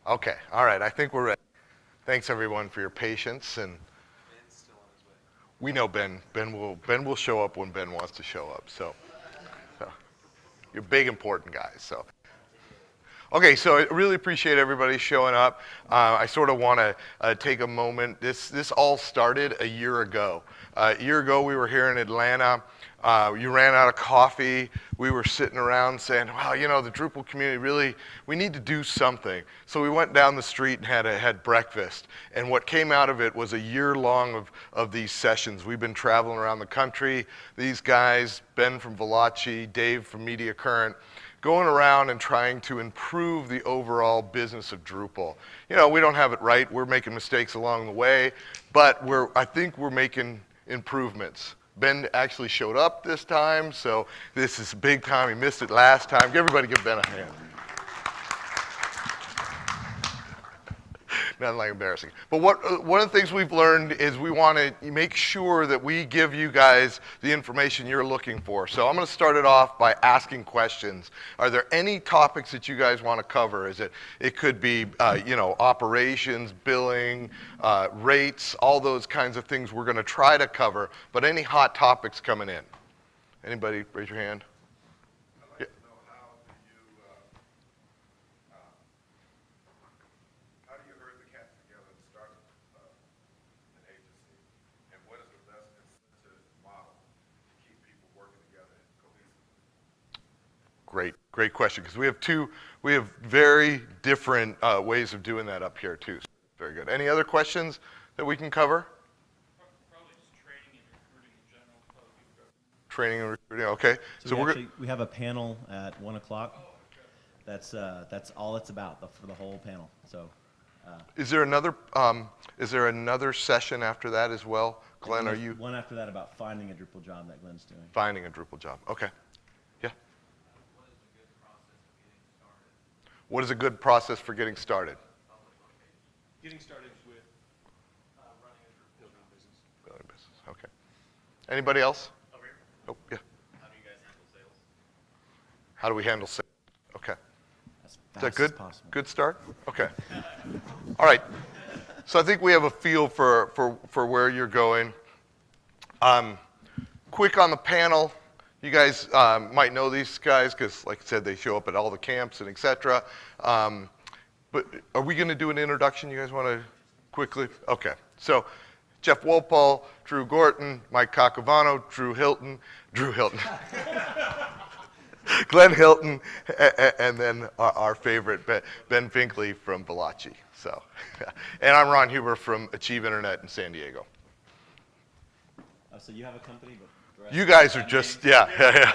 Okay, all right, I think we're ready. Thanks everyone for your patience, and Ben's still on his way. we know Ben. Ben will show up when Ben wants to show up. So you're big important guys. So okay, so I really appreciate everybody showing up. I sort of want to take a moment. This all started a year ago. A year ago, we were here in Atlanta. You ran out of coffee. We were sitting around saying, "Wow, you know, the Drupal community really, we need to do something." So we went down the street and had breakfast. And what came out of it was a year long of these sessions. We've been traveling around the country. These guys, Ben from Veloci, Dave from Media Current, going around and trying to improve the overall business of Drupal. You know, we don't have it right. We're making mistakes along the way, but I think we're making improvements. Ben actually showed up this time, so this is big time. He missed it last time. Everybody give Ben a hand. Nothing like embarrassing. But one of the things we've learned is we want to make sure that we give you guys the information you're looking for. So I'm going to start it off by asking questions. Are there any topics that you guys want to cover? It could be you know, operations, billing, rates, all those kinds of things we're going to try to cover. But any hot topics coming in? Anybody raise your hand? Great question, because we have very different ways of doing that up here too. So very good. Any other questions that we can cover? Probably just training and recruiting in general. Probably be good. Training and recruiting. Okay. So we have a panel at 1 o'clock. That's all it's about for the whole panel. So. Is there another session after that as well? Glenn, are you? One after that about finding a Drupal job that Glenn's doing. Finding a Drupal job. Okay. Yeah. What is a good process for getting started? Getting started with running a Drupal business. Building business. Okay. Anybody else? Over here. Oh, yeah. How do you guys handle sales? How do we handle sales? Okay. As Is that fast good? as possible. Good start? Okay. All right. So I think we have a feel for where you're going. Quick on the panel. You guys might know these guys because, like I said, they show up at all the camps and et cetera. But are we going to do an introduction? You guys want to quickly? Okay. So Jeff Wolpall, Drew Gorton, Mike Caccavano, Drew Hilton, Glenn Hilton, and then our favorite, Ben Finkley from Veloci. So, and I'm Ron Huber from Achieve Internet in San Diego. So you have a company, but the rest You guys are just, yeah. All right.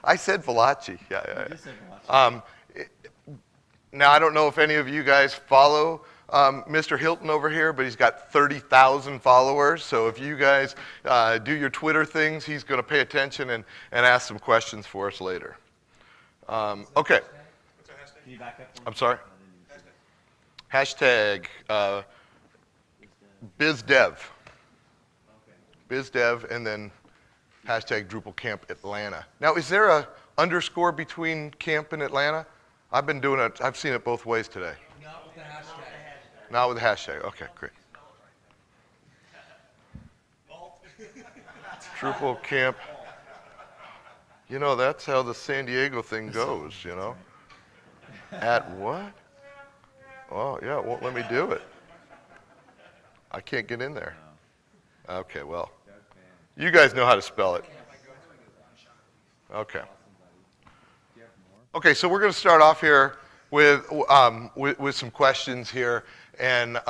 I said Veloci, You did say Veloci. Now, I don't know if any of you guys follow Mr. Hilton over here, but he's got 30,000 followers. So if you guys do your Twitter things, he's going to pay attention and ask some questions for us later. Okay. What's our hashtag? Can you back up? I'm sorry. Hashtag BizDev. Okay. BizDev, and then hashtag Drupal Camp Atlanta. Now, is there a underscore between camp and Atlanta? I've been doing it. I've seen it both ways today. Not with the hashtag. Not with the hashtag. Okay, great. Drupal Camp. You know, that's how the San Diego thing goes, you know. At what? Oh, yeah, it won't let me do it. I can't get in there. Okay, well, you guys know how to spell it. Okay. Okay, so we're going to start off here with some questions here, and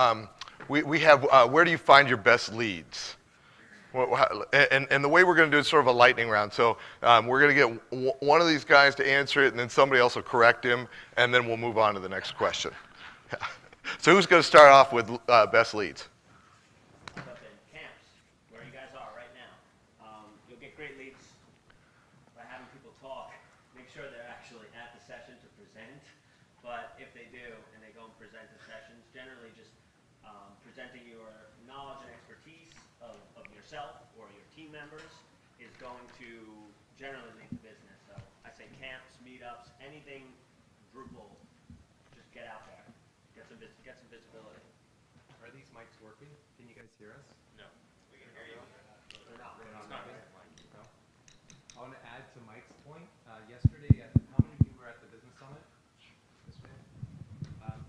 we have where do you find your best leads? And the way we're going to do it is sort of a lightning round. So we're going to get one of these guys to answer it, and then somebody else will correct him, and then we'll move on to the next question. So who's going to start off with best leads? Camps, where you guys are right now. You'll get great leads by having people talk. Make sure they're actually at the session to present. But if they do and they go and present the sessions, generally just presenting your knowledge and expertise of yourself or your team members is going to generally lead the business. So I say camps, meetups, anything Drupal, just get out there, get get some visibility. Are these mics working? Can you guys hear us? No, we can hear you. They're not. It's not working? working. No? I want to add to Mike's point. Yesterday, how many of you were at the business summit? Yesterday?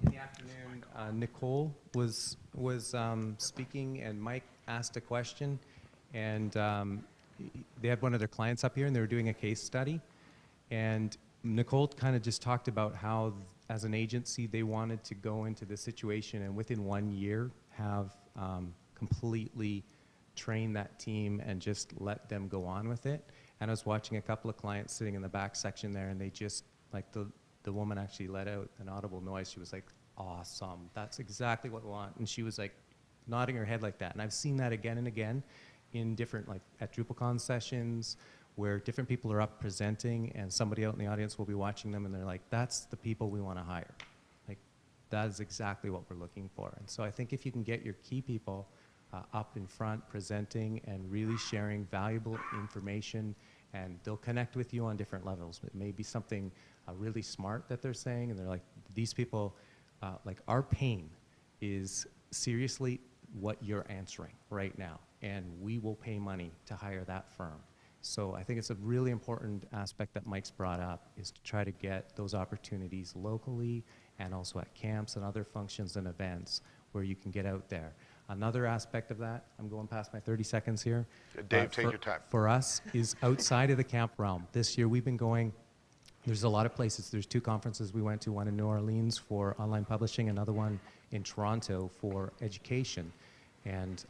In the afternoon, Nicole was speaking, and Mike asked a question, and they had one of their clients up here, and they were doing a case study, and Nicole kind of just talked about how, as an agency, they wanted to go into this situation and within 1 year have completely train that team and just let them go on with it. And I was watching a couple of clients sitting in the back section there, and they just, like, the woman actually let out an audible noise. She was like, awesome, that's exactly what we want. And she was like nodding her head like that. And I've seen that again and again in different, like at DrupalCon sessions, where different people are up presenting and somebody out in the audience will be watching them, and they're like, that's the people we want to hire. Like, that is exactly what we're looking for. And so I think if you can get your key people up in front presenting and really sharing valuable information, and they'll connect with you on different levels. It may be something really smart that they're saying, and they're like, these people, like, our pain is seriously what you're answering right now, and we will pay money to hire that firm. So I think it's a really important aspect that Mike's brought up, is to try to get those opportunities locally and also at camps and other functions and events where you can get out there. Another aspect of that, I'm going past my 30 seconds here. Dave, take your time. For us, is outside of the camp realm. This year we've been going, there's a lot of places. There's 2 conferences we went to, one in New Orleans for online publishing, another one in Toronto for education. And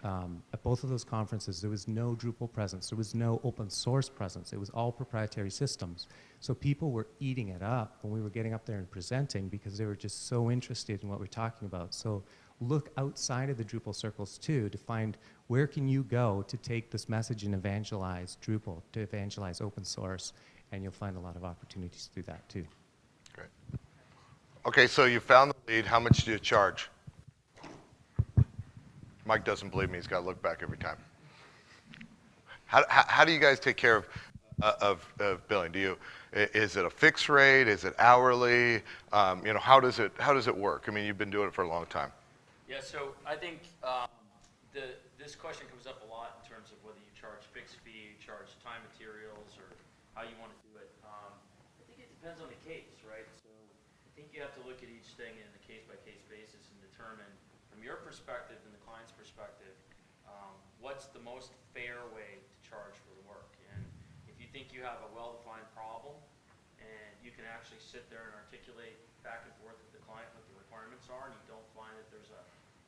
at both of those conferences, there was no Drupal presence. There was no open source presence. It was all proprietary systems. So people were eating it up when we were getting up there and presenting, because they were just so interested in what we're talking about. So look outside of the Drupal circles too, to find where can you go to take this message and evangelize Drupal, to evangelize open source, and you'll find a lot of opportunities to do that too. Great. Okay, so you found the lead. How much do you charge? Mike doesn't believe me. He's got to look back every time. How do you guys take care of billing? Is it a fixed rate? Is it hourly? How does it work? I mean, you've been doing it for a long time. Yeah, so I think this question comes up a lot in terms of whether you charge fixed fee, you charge time materials, or how you want to do it. I think it depends on the case, right? So I think you have to look at each thing in a case-by-case basis and determine, from your perspective and the client's perspective, what's the most fair way to charge for the work. And if you think you have a well-defined problem and you can actually sit there and articulate back and forth with the client what the requirements are, and you don't find that there's a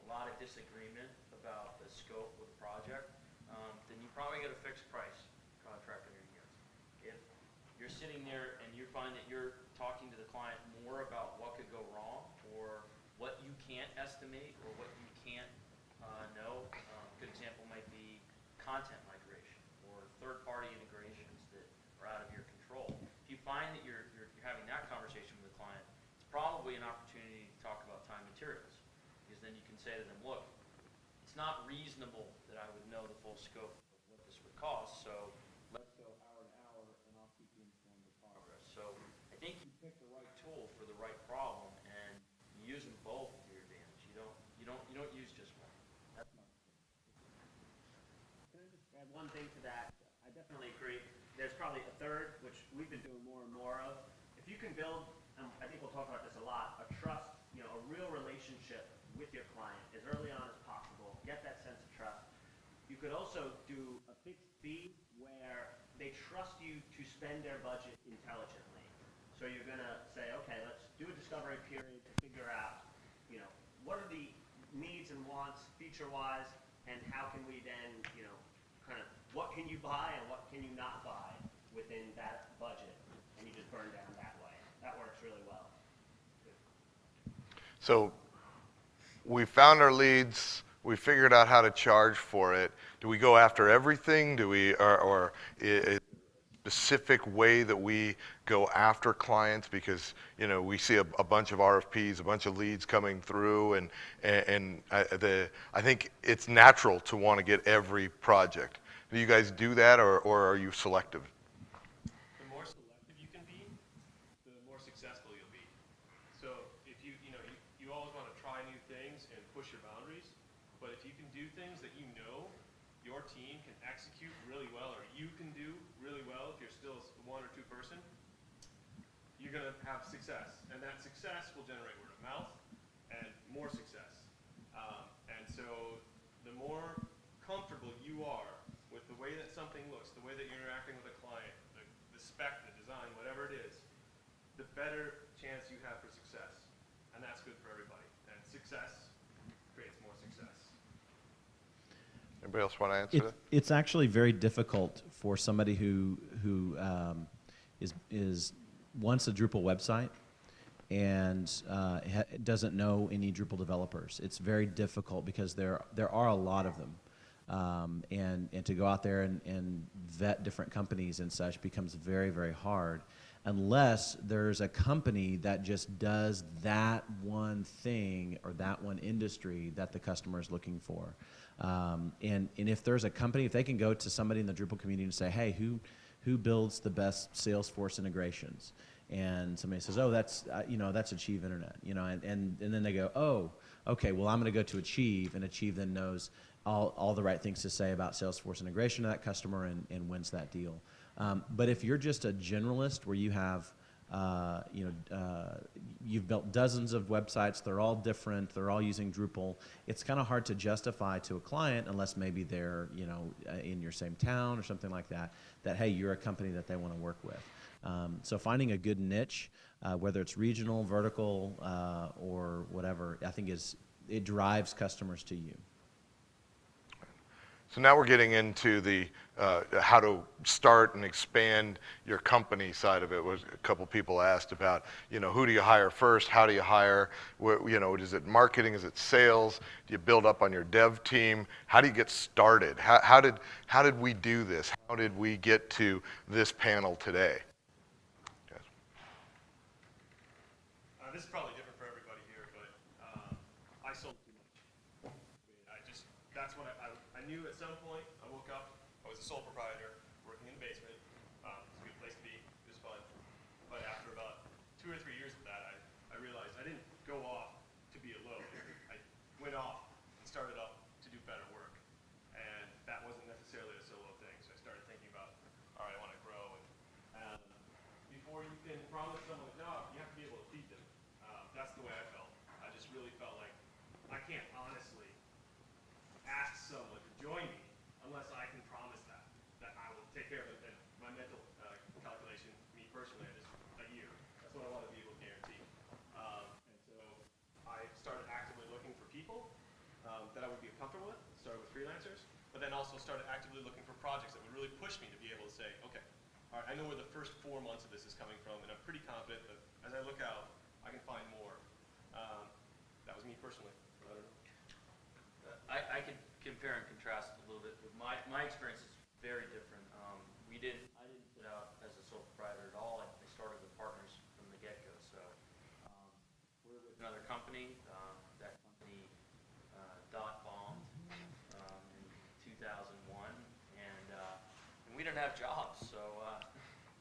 lot of disagreement about the scope of the project, then you probably get a fixed price contract in your hands. If you're sitting there and you find that you're talking to the client more about what could go wrong, or what you can't estimate, or what you can't know, a good example might be content migration or third-party integrations that are out of your control. If you find that you're having that conversation with the client, it's probably an opportunity to talk about time materials, because then you can say to them, look, it's not reasonable that I would know the full scope of what this would cost, so let's go hour to hour, and I'll keep you informed of progress. So I think you pick the right tool for the right problem, and you use them both to your advantage. You don't use just one. That's my opinion. Can I just add one thing to that? I definitely agree. There's probably a third, which we've been doing more and more of. If you can build, I think we'll talk about this a lot, a trust, a real relationship with your client as early on as possible, get that sense of trust. You could also do a fixed fee where they trust you to spend their budget intelligently. So you're going to say, okay, let's do a discovery period to figure out, what are the needs and wants feature-wise, and how can we then, kind of, what can you buy and what can you not buy within that budget, and you just burn down that way. That works really well. So we found our leads. We figured out how to charge for it. Do we go after everything? Do we, or is specific way that we go after clients, because we see a bunch of RFPs, a bunch of leads coming through, and I think it's natural to want to get every project. Do you guys do that, or are you selective? The more selective you can be, the more successful you'll be. So if you always want to try But if you can do things that you know your team can execute really well, or you can do really well if you're still a one or two person, you're gonna have success. And that success will generate word of mouth and more success. And so the more comfortable you are with the way that something looks, the way that you're interacting with a client, the spec, the design, whatever it is, the better chance you have for success. And that's good for everybody. And success creates more success. Anybody else want to answer that? It's actually very difficult for somebody who is wants a Drupal website and doesn't know any Drupal developers. It's very difficult because there are a lot of them, and to go out there and vet different companies and such becomes very, very hard unless there's a company that just does that one thing or that one industry that the customer is looking for. And if there's a company, if they can go to somebody in the Drupal community and say, hey, who builds the best Salesforce integrations? And somebody says, oh, that's Achieve Internet, and then they go, oh, okay, well, I'm going to go to Achieve, and Achieve then knows all the right things to say about Salesforce integration to that customer and wins that deal. But if you're just a generalist where you have, you've built dozens of websites, they're all different, they're all using Drupal, it's kind of hard to justify to a client unless maybe they're, in your same town or something like that, hey, you're a company that they want to work with. So finding a good niche, whether it's regional, vertical, or whatever, I think it drives customers to you. So now we're getting into the how to start and expand your company side of it. Was a couple people asked about, who do you hire first? How do you hire? Is it marketing? Is it sales? Do you build up on your dev team? How do you get started? How did we do this? How did we get to this panel today? Yes. This is probably different for everybody here, but I sold too much. That's what I knew at some point. I woke up, I was a sole proprietor, working in the basement. It's a good place to be, it was fun. But after about 2 or 3 years of that, I realized I didn't go off to be alone. I went off and started up to do better work. And that wasn't necessarily a solo thing, so I started thinking about, all right, I want to grow. And before you can promise someone a job, you have to be able to feed them. That's the way I felt. I just really felt like I can't honestly ask someone to join me unless I can promise that I will take care of it. And my mental calculation, me personally, is a year. That's what I want to be able to guarantee. And so I started actively looking for people that I would be comfortable with, started with freelancers, but then also started actively looking for projects that would really push me to be able to say, okay, all right, I know where the first 4 months of this is coming from, and I'm pretty confident that as I look out, I can find more. That was me personally. I don't know. I could compare and contrast a little bit. With my experience is very different. I didn't sit out as a sole proprietor at all. I started with partners from the get-go. So we're with another company. That company bombed in 2001, and we didn't have jobs. So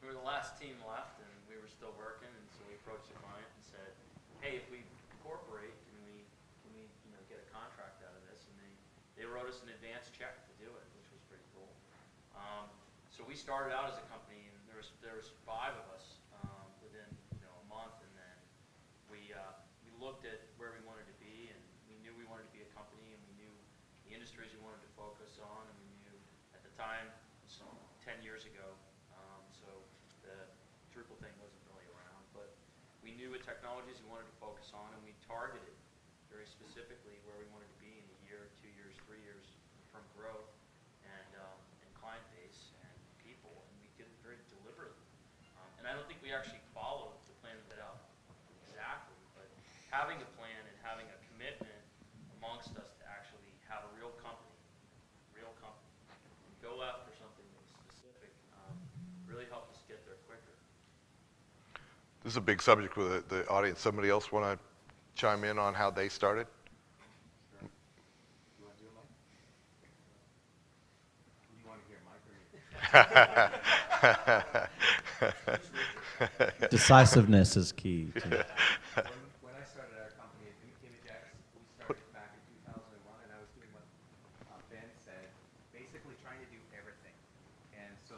we were the last team left, and we were still working. And so we approached the client and said, "Hey, if we incorporate, can we get a contract out of this?" And they wrote us an advance check to do it, which was pretty cool. So we started out as a company, and there was 5 of us within a month, and then we looked at where we wanted to be, and we knew we wanted to be a company, and we knew the industries we wanted to focus on, and we knew at the time, so 10 years ago, so the Drupal thing wasn't really around, but we knew what technologies we wanted to focus on, and we targeted very specifically where we wanted to be in a year, 2 years, 3 years from growth and client base and people, and we did it very deliberately. And I don't think we actually followed the plan set out exactly, but having a plan and having a commitment amongst us to actually have a real company, and go after something that's specific, really helped us get there quicker. This is a big subject with the audience. Somebody else want to chime in on how they started? Sure. You want to do a mic? You want to hear Mike or Decisiveness is key. When I started our company at ImageX, we started back in 2001, and I was doing So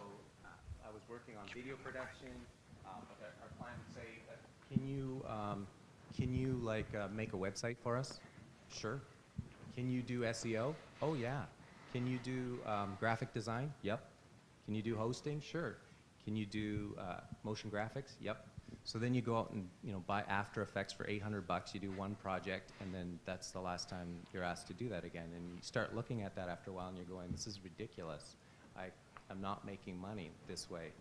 I was working on video production, but our client would say, can you like make a website for us? Sure. Can you do SEO? Oh yeah. Can you do graphic design? Yep. Can you do hosting? Sure. Can you do motion graphics? Yep. So then you go out and buy After Effects for $800. You do one project, and then that's the last time you're asked to do that again. And you start looking at that after a while, and you're going, "This is ridiculous. I'm not making money this way."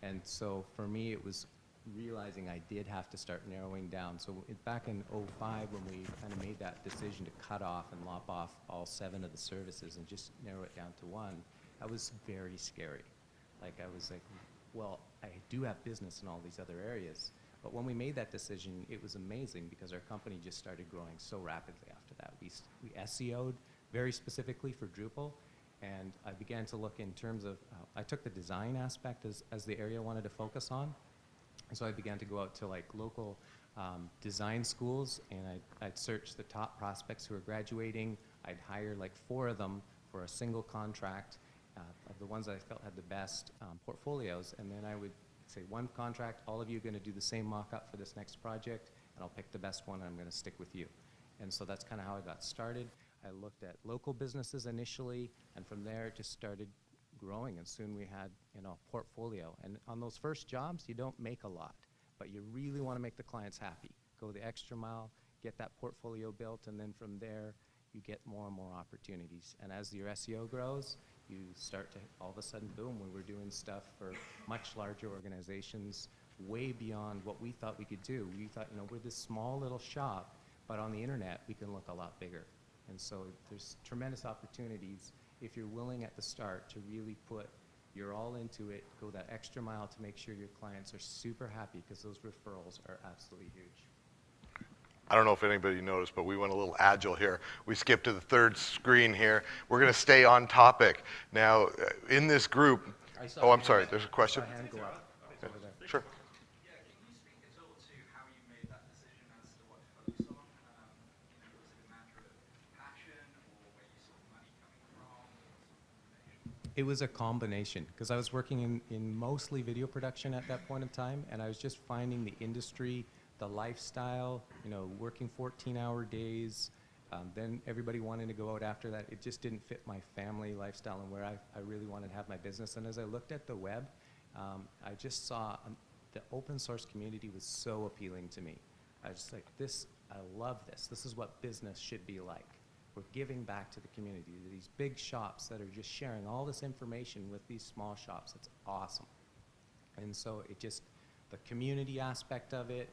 And so for me, it was realizing I did have to start narrowing down. So back in '05, when we kind of made that decision to cut off and lop off all 7 of the services and just narrow it down to 1, that was very scary. Like I was like, well, I do have business in all these other areas. But when we made that decision, it was amazing because our company just started growing so rapidly after that. We SEO'd very specifically for Drupal, and I began to look in terms of, I took the design aspect as the area I wanted to focus on. And so I began to go out to like local design schools, and I'd search the top prospects who were graduating. I'd hire like 4 of them for a single contract, of the ones that I felt had the best portfolios, and then I would say, 1 contract, all of you are going to do the same mock-up for this next project, and I'll pick the best one, and I'm going to stick with you. And so that's kind of how I got started. I looked at local businesses initially, and from there it just started growing, and soon we had a portfolio. And on those first jobs, you don't make a lot, but you really want to make the clients happy. Go the extra mile, get that portfolio built, and then from there, you get more and more opportunities. And as your SEO grows, you start to, all of a sudden, boom, we were doing stuff for much larger organizations, way beyond what we thought we could do. We thought, we're this small little shop, but on the internet, we can look a lot bigger. And so there's tremendous opportunities if you're willing at the start to really put your all into it, go that extra mile to make sure your clients are super happy, because those referrals are absolutely huge. I don't know if anybody noticed, but we went a little agile here. We skipped to the 3rd screen here. We're going to stay on topic. Now, in this group, oh, I'm sorry, there's a question? Hand go up. Over there. Sure. Yeah, can you speak at all to how you made that decision as to what to focus on? Was it a matter of passion, or where you saw money coming from, or some combination? It was a combination, because I was working in mostly video production at that point in time, and I was just finding the industry, the lifestyle, working 14-hour days, then everybody wanting to go out after that. It just didn't fit my family lifestyle and where I really wanted to have my business. And as I looked at the web, I just saw the open source community was so appealing to me. I was just like, I love this. This is what business should be like. We're giving back to the community, these big shops that are just sharing all this information with these small shops. It's awesome. And so the community aspect of it,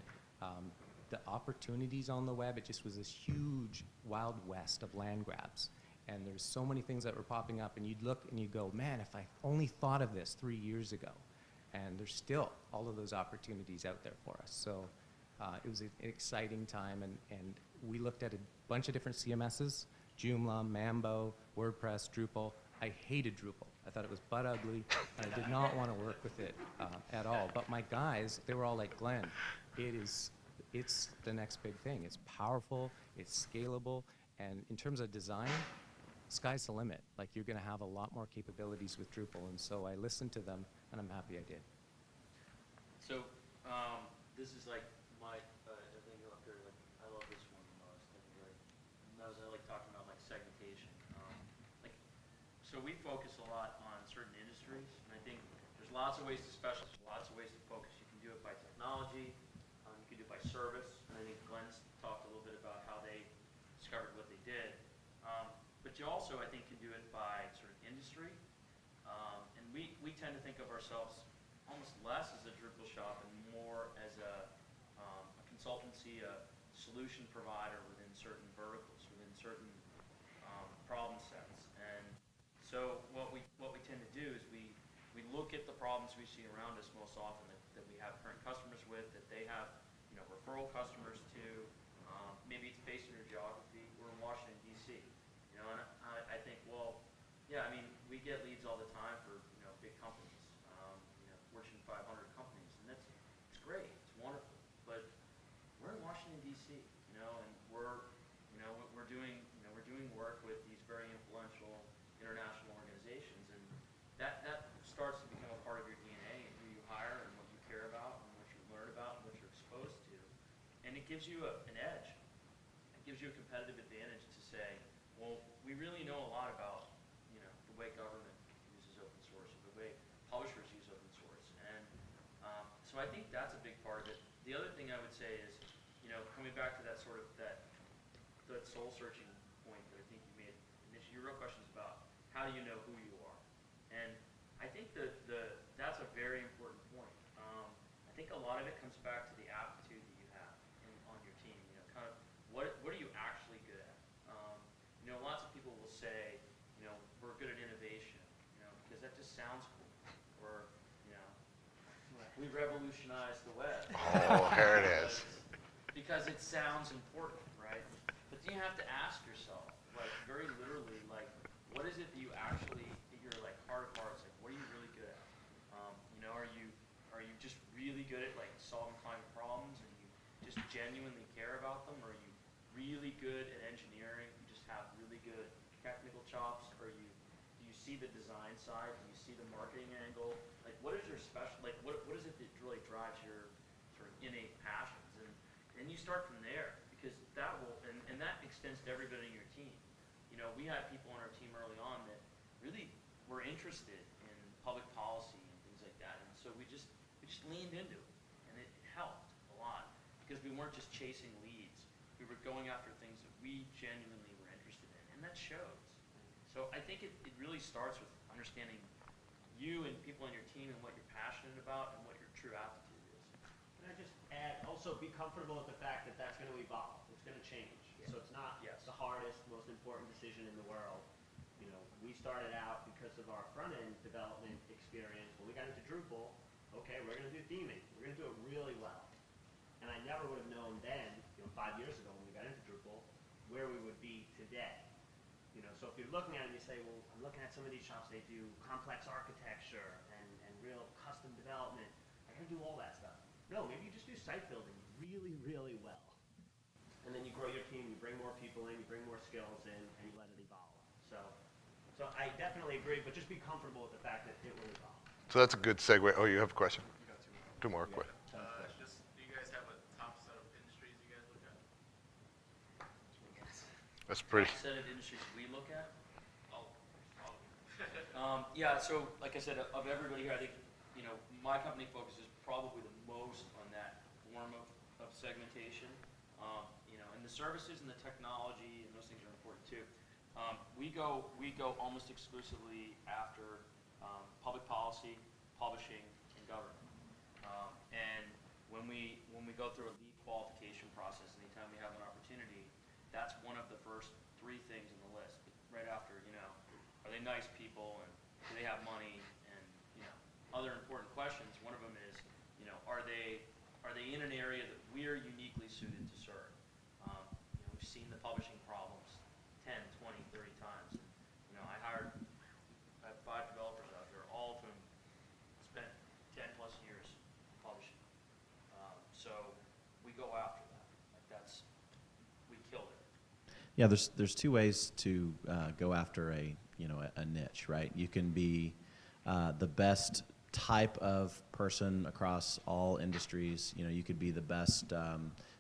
the opportunities on the web, it just was this huge wild west of land grabs. And there's so many things that were popping up, and you'd look and you'd go, man, if I only thought of this 3 years ago. And there's still all of those opportunities out there for us. So it was an exciting time, and we looked at a bunch of different CMSs, Joomla, Mambo, WordPress, Drupal. I hated Drupal. I thought it was butt ugly, and I did not want to work with it at all. But my guys, they were all like, Glenn, it's the next big thing. It's powerful, it's scalable, and in terms of design, sky's the limit. Like, you're going to have a lot more capabilities with Drupal, and so I listened to them, and I'm happy I did. So, this is like my, I think up here, like, I love this one the most. I like talking about like segmentation. So we focus a lot on certain industries, and I think there's lots of ways to specialize, lots of ways to focus. You can do it by technology, you can do it by service, and I think Glenn's talked a little bit about how they discovered what they did. But you also, I think, can do it by sort of industry, and we tend to think of ourselves almost less as a Drupal shop and more as a consultancy, a solution provider within certain verticals, within certain problem sets. And so what we tend to do is we look at the problems we see around us most often that we have current customers with, that they have referral customers to. Maybe it's based on your geography. We're in Washington, D.C. And I think, well, yeah, I mean, we get leads all the time for big companies, Fortune 500 companies, and it's great, it's wonderful. But we're in Washington, D.C. And we're doing work with these very influential international organizations, and that starts to become a it gives you an edge. It gives you a competitive advantage to say, well, we really know a lot about, the way government uses open source, or the way publishers use open source. And so I think that's a big part of it. The other thing I would say is, coming back to that sort of that soul searching point that I think you made initially, your real question is about how do you know who you are? And I think that's a very important point. I think a lot of it comes back to the aptitude that you have on your team. Kind of what are you actually good at? Lots of people will say, we're good at innovation, because that just sounds cool. Or, we revolutionized the web. Oh, here it is. Because it sounds important, right? But then you have to ask yourself, very literally, what is it that you actually, in your heart of hearts, what are you really good at? Are you just really good at solving client problems, and you just genuinely care about them? Or are you really good at engineering? You just have really good technical chops? Or do you see the design side? Do you see the marketing angle? What is your special? What is it that really drives your sort of innate passions? And you start from there, because that will, and that extends to everybody in your team. We had people on our team early on that really were interested in public policy and things like that, and so we just leaned into it, and it helped a lot, because we weren't just chasing leads. We were going after things that we genuinely were interested in, and that shows. So I think it really starts with understanding you and people on your team and what you're passionate about and what your true aptitude is. Can I just add, also be comfortable with the fact that that's going to evolve. It's going to change. Yeah. So it's not Yes. the hardest, most important decision in the world. We started out because of our front-end development experience. When we got into Drupal, okay, we're going to do theming. We're going to do it really well. And I never would have known then, 5 years ago when we got into Drupal, where we would be today. So if you're looking at it and you say, well, I'm looking at some of these shops, they do complex architecture and real custom development. I got to do all that stuff. No, maybe you just do site building really, really well. And then you grow your team, you bring more people in, you bring more skills in, and you let it evolve. So I definitely agree, but just be comfortable with the fact that it will evolve. So that's a good segue. Oh, you have a question? You got two. Two more questions. Do you guys have a top set of industries you guys look at? That's pretty. Set of industries we look at. All of them. Yeah, so like I said, of everybody here, I think, my company focuses probably the most on that form of segmentation. And the services and the technology and those things are important too. We go almost exclusively after public policy, publishing, and government. And when we go through a lead qualification process, anytime we have an opportunity, that's one of the first 3 things on the list. Right after, are they nice people, and do they have money, and other important questions. One of them is, are they in an area that we're uniquely suited to serve? We've seen the publishing problems 10, 20, 30 times. I have 5 developers out there, all of whom spent 10 plus years publishing. So we go after that. We killed it. Yeah, there's 2 ways to go after a niche, right? You can be the best type of person across all industries. You could be the best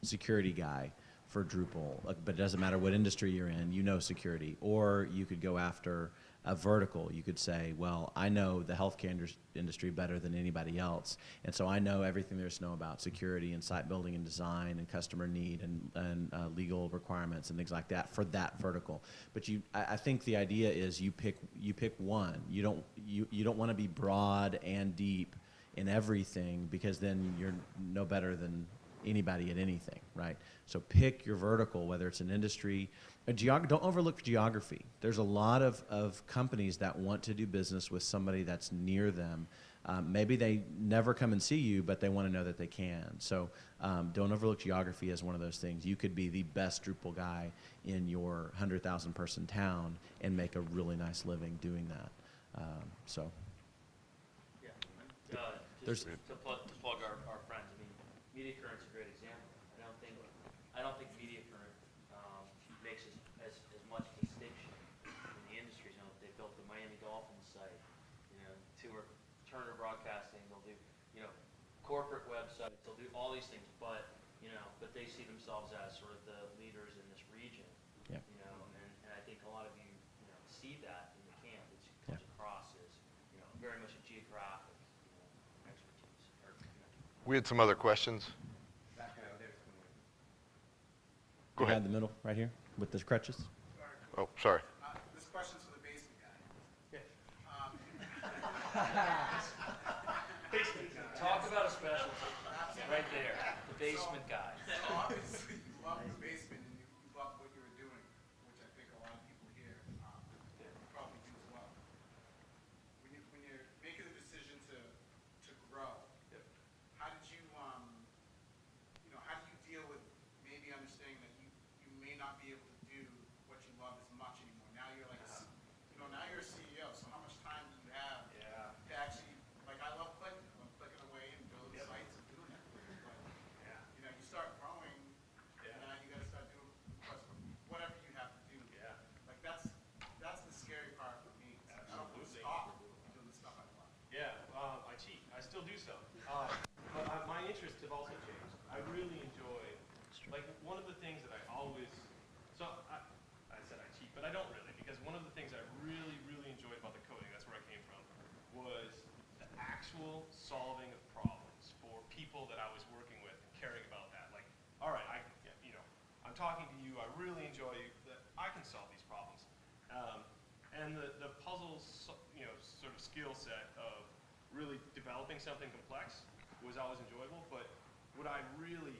security guy for Drupal, but it doesn't matter what industry you're in, security. Or you could go after a vertical. You could say, well, I know the healthcare industry better than anybody else, and so I know everything there is to know about security and site building and design and customer need and legal requirements and things like that for that vertical. But I think the idea is you pick one. You don't want to be broad and deep in everything, because then you're no better than anybody at anything, right? So pick your vertical, whether it's an industry, don't overlook geography. There's a lot of companies that want to do business with somebody that's near them. Maybe they never come and see you, but they want to know that they can. So don't overlook geography as one of those things. You could be the best Drupal guy in your 100,000 person town and make a really nice living doing that. Yeah. There's- To plug our friends, MediaCurrent's a great example. I don't think MediaCurrent makes as much distinction in the industry. They built the Miami Dolphins site, Turner Broadcasting. They'll do, corporate websites. They'll do all these things. But you know, but they see themselves as sort of the leaders in this region. Yeah. You know, and I think a lot of you, you know, see that in the camp. It comes Yeah. across as, you know, very much a geographic, you know, expertise. Or, you know. We had some other questions. Back there's one. Go You ahead. had the middle right here with the crutches. Oh, sorry. This question's for the basement guy. Basement guy. Talk about a specialty. Right there, the basement guy. So obviously, you love the basement and you love what you were doing, which I think a lot of people here probably do as well. When you're making the decision to grow, how did you, you know, how do you deal with maybe understanding that you may not be able to do what you love as much anymore? Now you're like, you know, now you're a CEO, so how much time do you have to actually, like I love clicking. I love clicking away and building sites and doing everything. But, you know, you start growing and now you gotta start doing whatever you have to do. Like that's the scary part for me. I don't want to stop doing the stuff I love. Yeah, I cheat. I still do so. But my interests have also changed. I really enjoy, like, one of the things that I always, I said I cheat, but I don't really, because one of the things I really, really enjoyed about the coding, that's where I came from, was the actual solving of problems for people that I was working with and caring about that. Like, all right, you know, I'm talking to you, I really enjoy you, that I can solve these problems. And the puzzle, you know, sort of skill set of really developing something complex was always enjoyable, but what I really,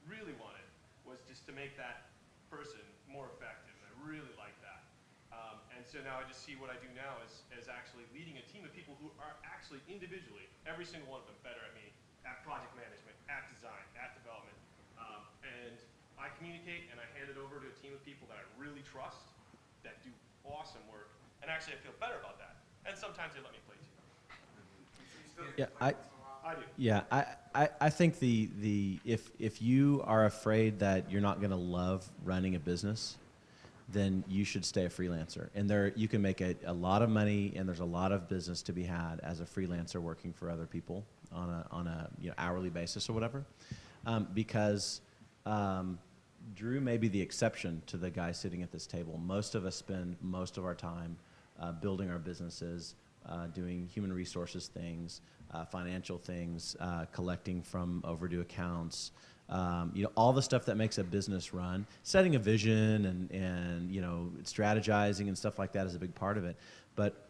really wanted was just to make that person more effective. I really like that. And so now I just see what I do now as actually leading a team of people who are actually individually, every single one of them, better at me at project management, at design, at development. And I communicate and I hand it over to a team of people that I really trust, that do awesome work, and actually I feel better about that. And sometimes they let me play too. Yeah, I do. Yeah, I think if you are afraid that you're not going to love running a business, then you should stay a freelancer. And there you can make a lot of money, and there's a lot of business to be had as a freelancer working for other people on a you know, hourly basis or whatever. Because Drew may be the exception to the guy sitting at this table. Most of us spend most of our time building our businesses, doing human resources things, financial things, collecting from overdue accounts, you know, all the stuff that makes a business run. Setting a vision and you know, strategizing and stuff like that is a big part of it. But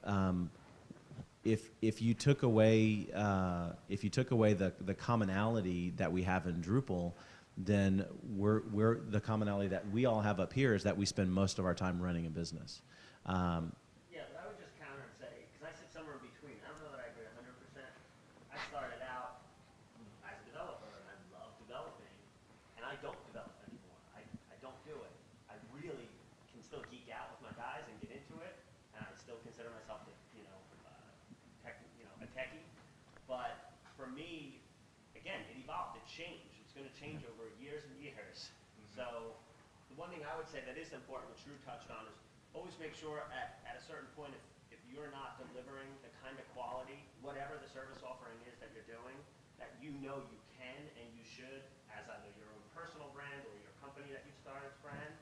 if you took away the commonality that we have in Drupal, then we're the commonality that we all have up here is that we spend most of our time running a business. Yeah, but I would just counter and say, because I sit somewhere in between. I don't know that I agree 100%. I started out as a developer, and I love developing, and I don't develop anymore. I don't do it. I really can still geek out with my guys and get into it, and I still consider myself, a techie. But for me, again, it evolved. It changed. It's going to change over years and years. So the one thing I would say that is important, which Drew touched on, is always make sure at a certain point, if you're not delivering the kind of quality, whatever the service offering is that you're doing, that you know you can and you should, as either your own personal brand or your company that you started brand,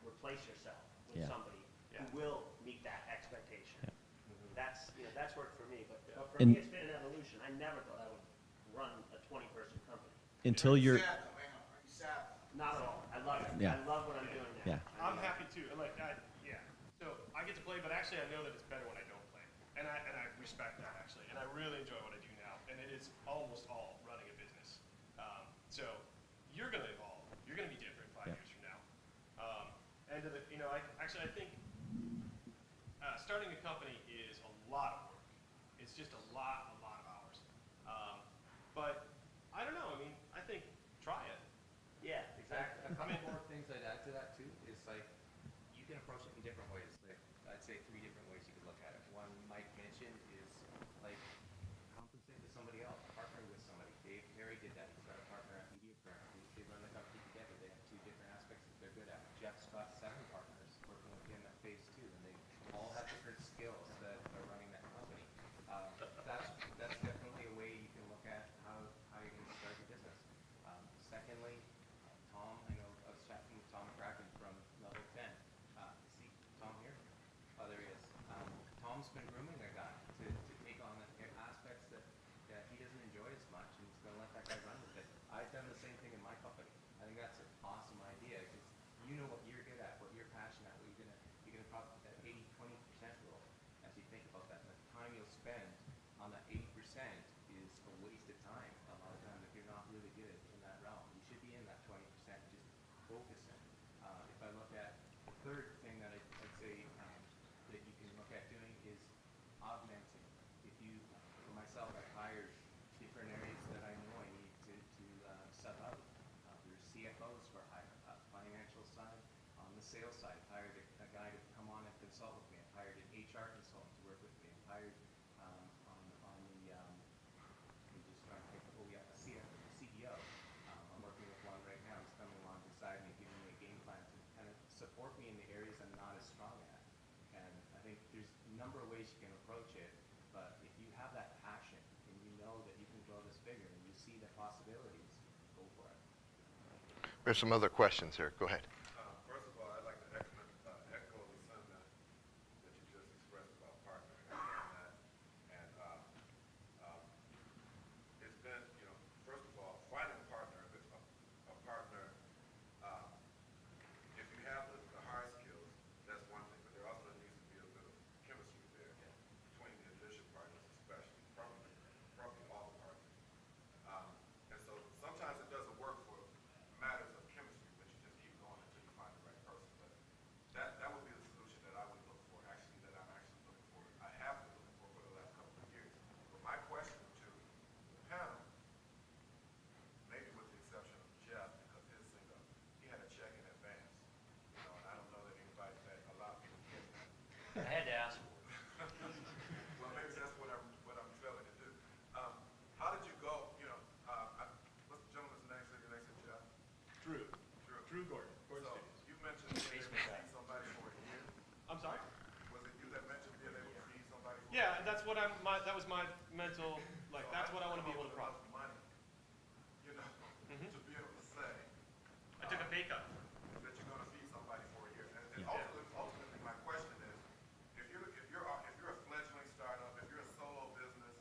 replace yourself with Yeah. somebody Yeah. who will meet that expectation. Yeah. That's worked for me, but for And- me it's been an evolution. I never thought I would run a 20-person company. Until you're, Sad though, hang on. Are you sad? Not at all. I love it. Yeah. I love what I'm doing now. Yeah. I'm happy too. Like, yeah. So I get to play, but actually I know that it's better when I don't play, and I respect that actually, and I really enjoy what I do now, and it is almost all running a business. So you're gonna evolve. You're gonna be different 5 Yeah. years from now. And you know, I think starting a company is a lot of work. It's just a lot of hours. But I don't know. I mean, I think try it. Yeah, exactly. A couple more things I'd add to that too is like you can approach it in different ways. Like I'd say 3 different ways you could look at it. One Mike mentioned is like compensate with somebody else, partner with somebody. Dave Perry did that. He's got a partner at MediaCurrent. They run the company together. They have 2 different aspects that they're good at. Jeff's got 7 partners working with him at phase 2, and they all have different skills that are running that company. That's definitely a way you can look at how you're going to start your business. Second been grooming a guy to take on aspects that he doesn't enjoy as much, and he's going to let that guy run with it. I've done the same thing in my company. I think that's an awesome idea because you know what you're good at, what you're passionate at, what you're gonna probably that 80-20% rule as you think about that. And the time you'll spend on that 80% is a waste of time a lot of times if you're not really good in that realm. You should be in that 20%, just focusing. If I look at the third thing that I'd say that you can look at doing is augmenting. If you, for myself, I've hired different areas that I know I need to sub out. There's CFOs for hire, financial side. On the sales side, I've hired a guy to come on and consult with me. I've hired an HR consultant to work with me. I've hired on the, I'm just trying to think, oh yeah, a CEO. I'm working with one right now. He's coming along beside me, giving me a game plan to kind of support me in the areas I'm not as strong at. And I think there's a number of ways you can approach it, but if you have that passion and you know that you can grow this bigger and you see the possibilities, go for it. There's some other questions here. Go ahead. First of all, I'd like to echo the sentiment that you just expressed about partnering and that. And it's been, first of all, finding a partner, if it's a partner, if you have the hard skills, that's one thing, but there also needs to be a bit of chemistry there between the leadership partners, especially, probably all the partners. And so sometimes it doesn't work for matters of chemistry, but you just keep going until you find the right person. But that would be the solution that I would look for, actually, that I'm actually looking for. I have been looking for the last couple of years. But my question to the panel, maybe with the exception of Jeff, because his singer, he had a check in advance. And I don't know that anybody, that a lot of people get that. I had to ask for it. Well, maybe that's what I'm failing to do. How did you go, what's the gentleman's name, say your name, Jeff? Drew Gordon. Gordon So, Studios. you mentioned being able to feed somebody for a year. I'm sorry? Was it you that mentioned being able to feed somebody for a year? Yeah, that's what that was my mental, like, that's what I want to be able to come profit. up with money, to be able to say I took a pay cut. that you're going to feed somebody for a year. And Yeah. ultimately, my question is, if you're a fledgling startup, if you're a solo business,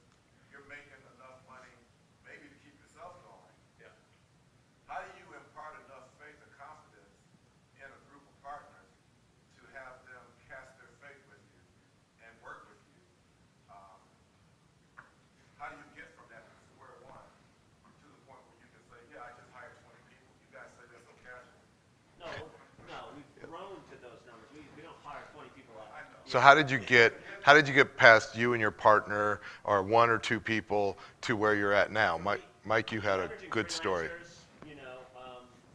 you're making enough money maybe to keep yourself going. Yeah. How do you impart enough faith and confidence in a group of partners to have them cast their faith with you and work with you? How do you get from that square one to the point where you can say, yeah, I just hired 20 people? You guys say that's so casual. No, we've grown to those numbers. We don't hire 20 people out. I know. So how did you get past you and your partner, or one or two people, to where you're at now? Mike, you had a Leveraging good story. freelancers,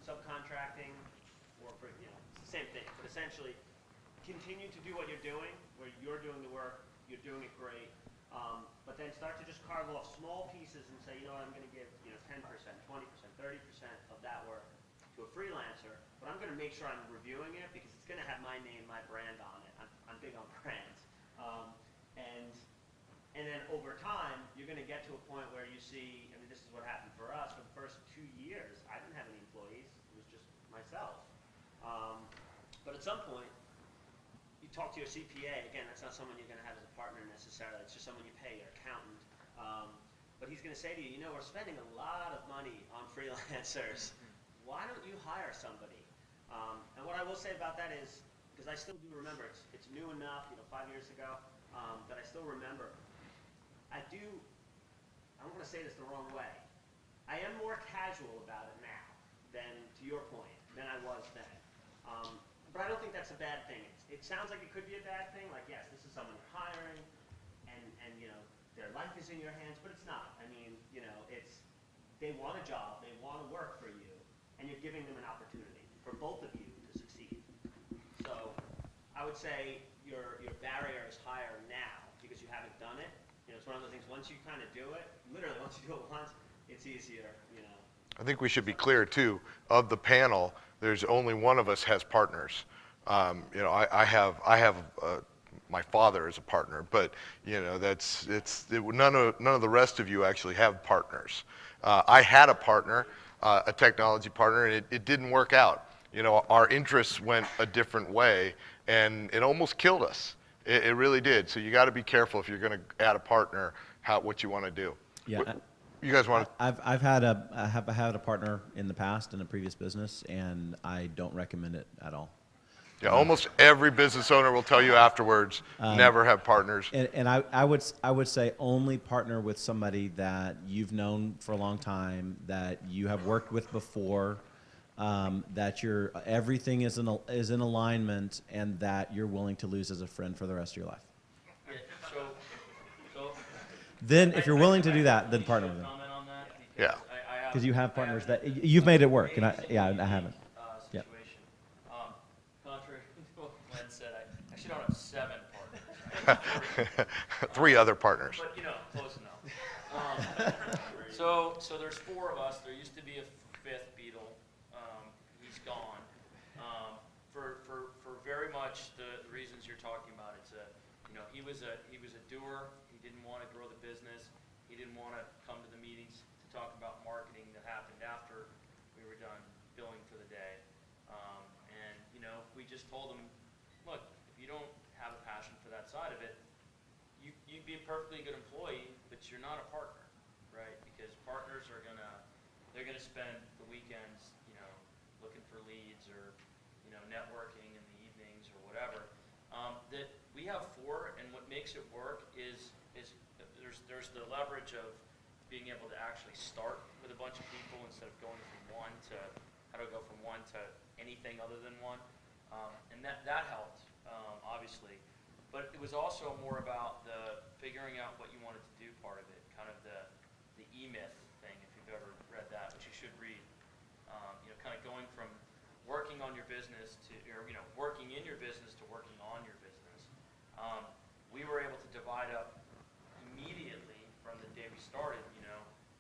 subcontracting, or for, it's the same thing. But essentially, continue to do what you're doing, where you're doing the work, you're doing it great. But then start to just carve off small pieces and say, I'm going to give 10%, 20%, 30% of that work to a freelancer. But I'm going to make sure I'm reviewing it because it's going to have my name, my brand on it. I'm big on brands. And then over time, you're going to get to a point where you see, this is what happened for us. For the first 2 years, I didn't have any employees. It was just myself. But at some point, you talk to your CPA. Again, that's not someone you're going to have as a partner necessarily. It's just someone you pay, your accountant. But he's going to say to you, we're spending a lot of money on freelancers. Why don't you hire somebody? And what I will say about that is, because I still do remember, it's new enough, 5 years ago, that I still remember. I don't want to say this the wrong way. I am more casual about it now than, to your point, than I was then. But I don't think that's a bad thing. It sounds like it could be a bad thing, like, yes, this is someone you're hiring, and their life is in your hands, but it's not. They want a job, they want to work for you, and you're giving them an opportunity for both of you to succeed. So I would say your barrier is higher now because you haven't done it. It's one of those things, once you kind of do it, literally once you do it once, it's easier, I think we should be clear too. Of the panel, there's only one of us has partners. I have my father is a partner, but none of the rest of you actually have partners. I had a partner, a technology partner, and it didn't work out. Our interests went a different way, and it almost killed us. It really did. So you got to be careful if you're going to add a partner, what you want to do. Yeah, What- you guys want to? I've had a partner in the past in a previous business, and I don't recommend it at all. Yeah, almost every business owner will tell you afterwards, never have partners. And I would say only partner with somebody that you've known for a long time, that you have worked with before, that everything is in alignment, and that you're willing to lose as a friend for the rest of your life. Yeah, so. Then, if you're willing to do that, then partner with them. Comment on that? Yeah. Because you have partners that you've made it work, and I haven't. Yep. Situation. Contrary to what Glenn said, I actually don't have 7 partners. 3 other partners. But, close enough. So there's 4 of us. There used to be a 5th Beetle. He's gone. For very much the reasons you're talking about. It's he was a doer. He didn't want to grow the business. He didn't want to come to the meetings to talk about marketing that happened after we were done billing for the day. We just told him, look, if you don't have a passion for that side of it, you'd be a perfectly good employee, but you're not a partner, right? Because partners they're gonna spend the weekends, looking for leads or, networking in the evenings or whatever. That we have 4, and what makes it work is there's the leverage of being able to actually start with a bunch of people instead of going from 1 to how to go from 1 to anything other than 1. And that helped, obviously. But it was also more about the figuring out what you wanted to do part of it, kind of the E-Myth thing, if you've ever read that, which you should read. Kind of going from working on your business to, or, working in your business to working on your business. We were able to divide up immediately from the day we started,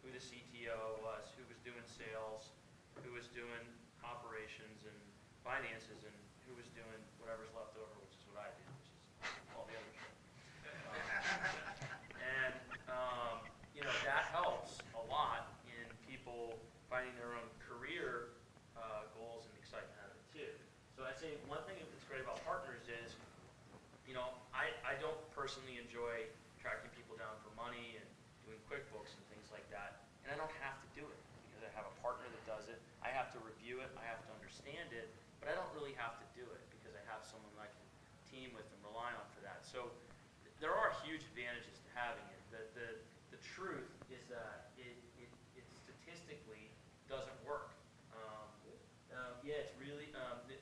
who the CTO was, who was doing sales, who was doing operations and finances, and who was doing whatever's left over, which is what I did, which is all the other shit. That helps a lot in people finding their own career goals and excitement out of it too. So I'd say one thing that's great about partners is, I don't personally enjoy tracking people down for money and doing QuickBooks and things like that, and I don't have to do it because I have a partner that does it. I have to review it, I have to understand it, but I don't really have to do it because I have someone I can team with and rely on for that. So there are huge advantages to having it. The truth is that it statistically doesn't work. It's really,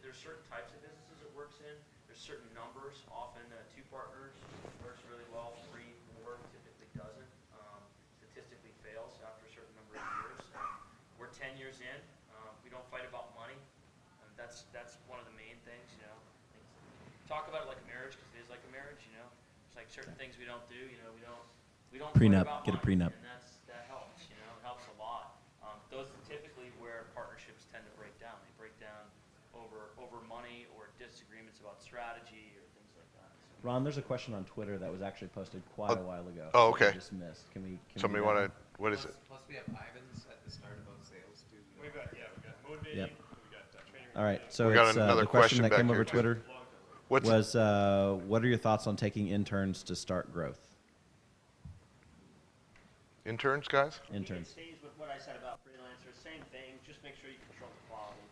there's certain types of businesses it works in. There's certain numbers, often 2 partners works really well, 3, 4 typically doesn't. Statistically fails after a certain number of years. We're 10 years in. We don't fight about money. That's one of the main things, Talk about it like a marriage because it is like a marriage, It's like certain things we don't do, we don't Prenup, fight about get a money, prenup. and that helps, it helps a lot. Those are typically where partnerships tend to break down. They break down over money or disagreements about strategy or things like that. So. Ron, there's a question on Twitter that was actually posted quite a while ago. Oh, that we okay. just missed. Can we? Somebody want to? What is it? Plus we have Ivan's at the start about sales too. We got motivating, Yep. we got training. All right. So We got it's, another the question question that back came here, over too. Twitter What's was, what are your thoughts on taking interns to start growth? interns, guys? Interns. It stays with what I said about freelancers, same thing, just make sure you control the quality.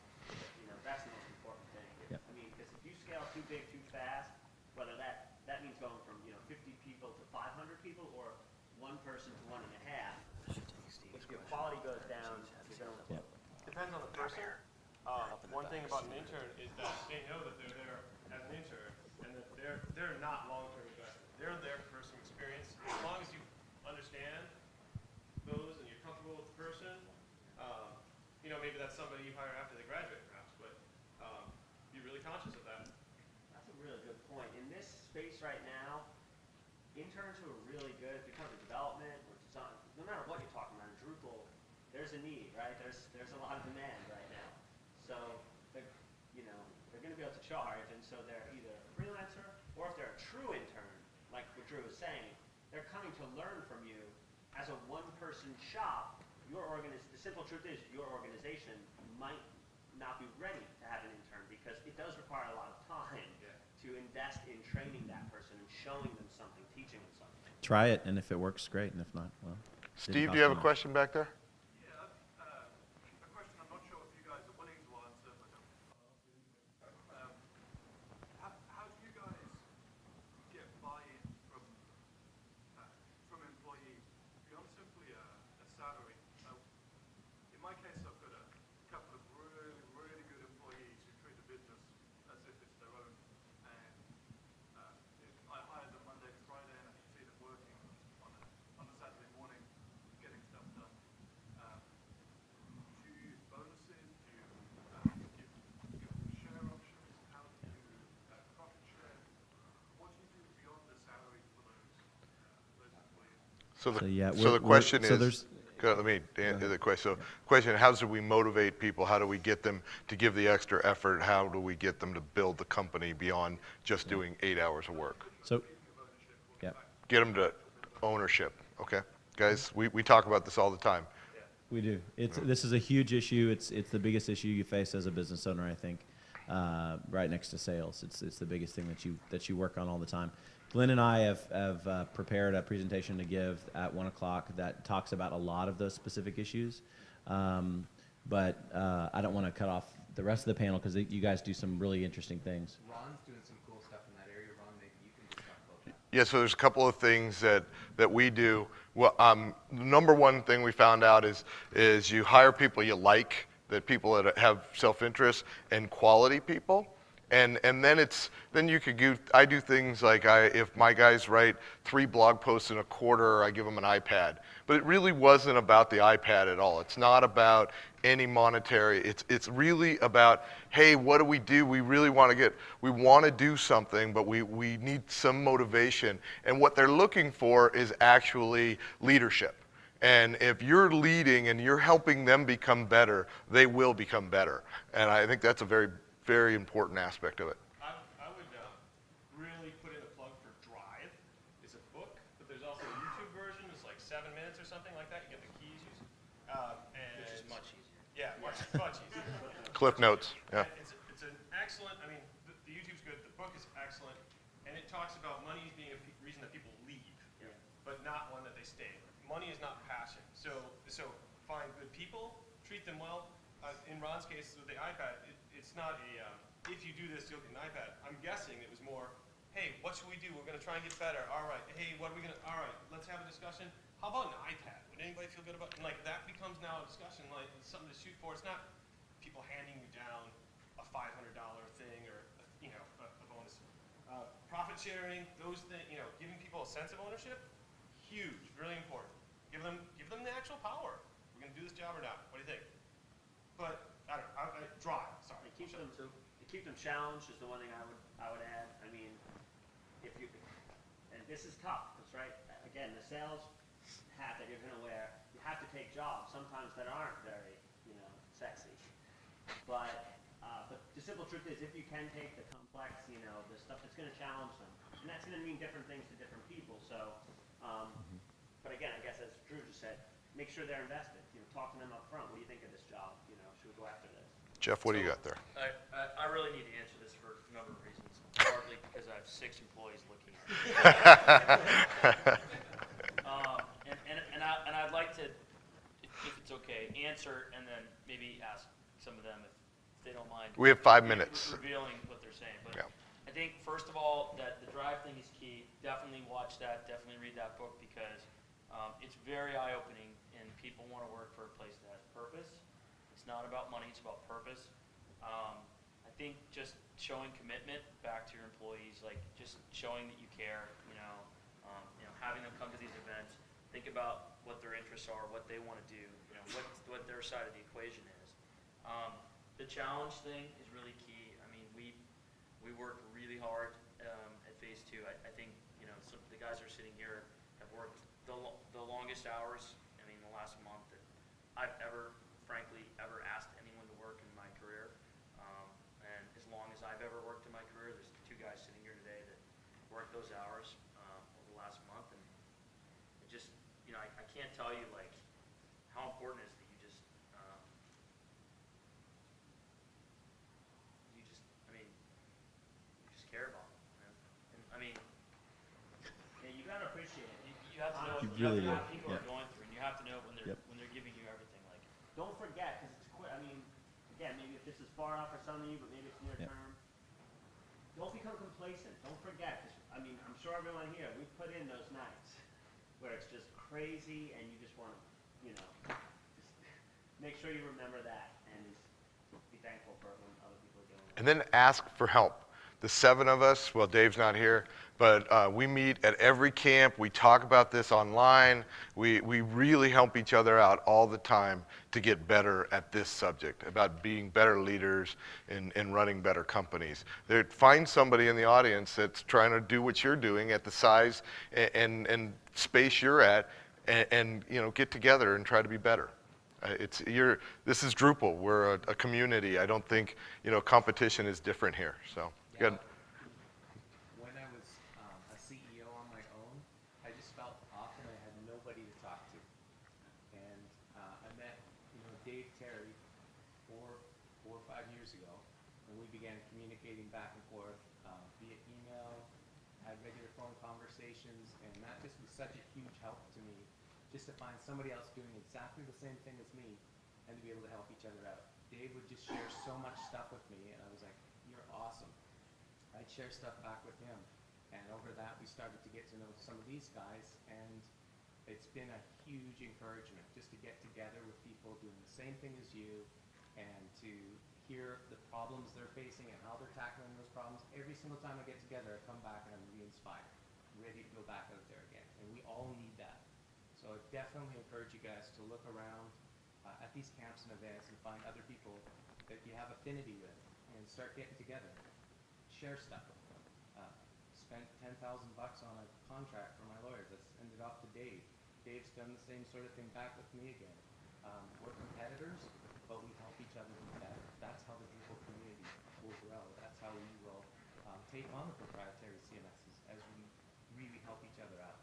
That's the most important thing. Yep. Because if you scale too big too fast, whether that means going from 50 people to 500 people or 1 person to 1.5, if your quality goes down, you're going to. Yep. Depends on the person. One thing about an intern is that they know that they're there as an intern, and that they're not long-term investment. They're there for some experience. As long as you understand those and you're comfortable with the person, maybe that's somebody you hire after they graduate, perhaps. But be really conscious of that. That's a really good point. In this space right now, interns who are really good, if you come to development or design, no matter what you're talking about, in Drupal, there's a need, right? There's a lot of demand right now. So they're going to be able to charge, and so they're either a freelancer or if they're a true intern, like what Drew was saying, they're coming to learn from you as a 1-person shop. The simple truth is your organization might not be ready to have an intern because it does require a lot of time to to invest in training that person and showing them something, teaching them something. Try it, and if it works, great, and if not, well. didn't Steve, do cost you have a much. question back there? Yeah, a question I'm not sure if you guys are willing to answer, but how do you guys get buy-in from employees beyond simply a salary? In my case, I've got a couple of really, really good employees who treat the business as if it's their own, and I hire them Monday to Friday, and I can see them working on a Saturday morning, getting stuff done. Do you use bonuses? Do you give them share options? How do you profit share? What do you do beyond the salary for those employees? So the, So, yeah, so the we're- question so is, there's- let me answer the question. So question, how do we motivate people? How do we get them to give the extra effort? How do we get them to build the company beyond just doing 8 hours of work? So, yeah, Get them to ownership, okay? Guys, we talk about this all the time. we do. This is a huge issue. It's the biggest issue you face as a business owner, I think, right next to sales. It's the biggest thing that you work on all the time. Glenn and I have prepared a presentation to give at 1 o'clock that talks about a lot of those specific issues. But I don't want to cut off the rest of the panel because you guys do some really interesting things. Ron's doing some cool stuff in that area. Ron, maybe you can just talk about that. Yeah, so there's a couple of things that we do. Well, the number one thing we found out is you hire people you like, that people that have self-interest, and quality people. And then you could I do things like if my guys write 3 blog posts in a quarter, I give them an iPad. But it really wasn't about the iPad at all. It's not about any monetary. It's really about, hey, what do? We really want to do something, but we need some motivation. And what they're looking for is actually leadership. And if you're leading and you're helping them become better, they will become better. And I think that's a very, very important aspect of it. I would really put in a plug for Drive. It's a book, but there's also a YouTube version. It's like 7 minutes or something like that. You get the keys. Which is much easier. Yeah, much easier. Cliff notes, yeah. It's an excellent, I mean, the YouTube's good, the book is excellent, and it talks about money being a reason that people leave, but not one that they stay. Money is not passion. So find good people, treat them well. In Ron's case with the iPad, it's not if you do this, you'll get an iPad. I'm guessing it was more, hey, what should we do? We're going to try and get better. All right. Hey, what are we going to, all right, let's have a discussion. How about an iPad? Would anybody feel good about it? And like that becomes now a discussion, like something to shoot for. It's not people handing you down a $500 thing or, a bonus. Profit sharing, those things, giving people a sense of ownership, huge, really important. Give them the actual power. We're going to do this job or not. What do you think? But I don't know. Drive. Sorry. To keep them challenged is the one thing I would add. I mean, and this is tough, that's right. Again, the sales hat that you're going to wear, you have to take jobs sometimes that aren't very, sexy. But the simple truth is, if you can take the complex, the stuff that's going to challenge them, and that's going to mean different things to different people. So, but again, I guess as Drew just said, make sure they're invested. Talk to them up front. What do you think of this job? Should we go after this? Jeff, what do you got there? I really need to answer this for a number of reasons. Partly because I have 6 employees looking at me. And I'd like to, if it's okay, answer and then maybe ask some of them if they don't mind. We have 5 minutes. Revealing what they're saying. But Yeah. I think, first of all, that the Drive thing is key. Definitely watch that. Definitely read that book because it's very eye-opening and people want to work for a place that has purpose. It's not about money, it's about purpose. I think just showing commitment back to your employees, like just showing that you care, having them come to these events, think about what their interests are, what they want to do, what their side of the equation is. The challenge thing is really key. I mean, we work really hard at Phase 2. I think, some of the guys who are sitting here have worked the longest hours, the last month that I've frankly ever asked anyone to work in my career. And as long as I've ever worked in my career, there's 2 guys sitting here today that worked those hours over the last month. And it just, I can't tell you, like, how important it is that you just care about them. You have to know You what really you do, have to know what people yeah. are going through, and you have to know when they're Yep. when they're giving you everything. Like, Don't forget, because it's quick. I mean, again, maybe if this is far off for some of you, but maybe it's near Yep. term. Don't become complacent. Don't forget, because I mean, I'm sure everyone here, we've put in those nights where it's just crazy, and you just want to, just make sure you remember that and be thankful for when other people are doing it. And then ask for help. The 7 of us, well, Dave's not here, but we meet at every camp. We talk about this online. We really help each other out all the time to get better at this subject, about being better leaders and running better companies. Find somebody in the audience that's trying to do what you're doing at the size and space you're at, and get together and try to be better. This is Drupal. We're a community. I don't think competition is different here. So good. When I was a CEO on my own, I just felt often I had nobody to talk to. And I met, Dave Terry 4 or 5 years ago, and we began communicating back and forth via email, had regular phone conversations, and that just was such a huge help to me, just to find somebody else doing exactly the same thing as me, and to be able to help each other out. Dave would just share so much stuff with me, and I was like, "You're awesome." I'd share stuff back with him, and over that we started to get to know some of these guys, and it's been a huge encouragement just to get together with people doing the same thing as you, and to hear the problems they're facing and how they're tackling those problems. Every single time I get together, I come back and I'm re-inspired, ready to go back out there again, and we all need that. So I definitely encourage you guys to look around at these camps and events and find other people that you have affinity with, and start getting together. Share stuff with them. Spent $10,000 on a contract for my lawyers. Let's send it off to Dave. Dave's done the same sort of thing back with me again. We're competitors, but we help each other be better. That's how the Drupal community will grow. That's how we will take on the proprietary CMSs, as we really help each other out.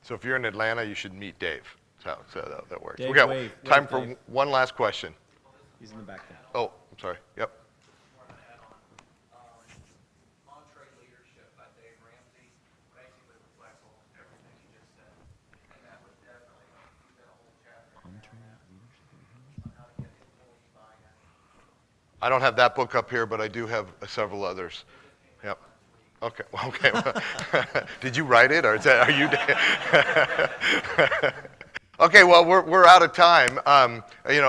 So if you're in Atlanta, you should meet Dave. So that works. Dave, We got wave, time for Dave. one last question. He's in the back there. Oh, I'm sorry. Yep. More of an add-on. Entree leadership by Dave Ramsey basically reflects on everything you just said. And that would definitely, he's got a whole chapter in there on how to get employee buy-in. I don't have that book up here, but I do have several others. Yep. Okay. Okay. Did you write it, or are you? Okay. Well, we're out of time.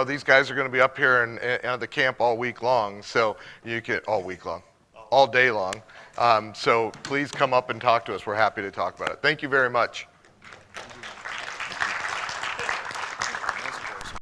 These guys are going to be up here and at the camp all week long, so you can all day long. So please come up and talk to us. We're happy to talk about it. Thank you very much.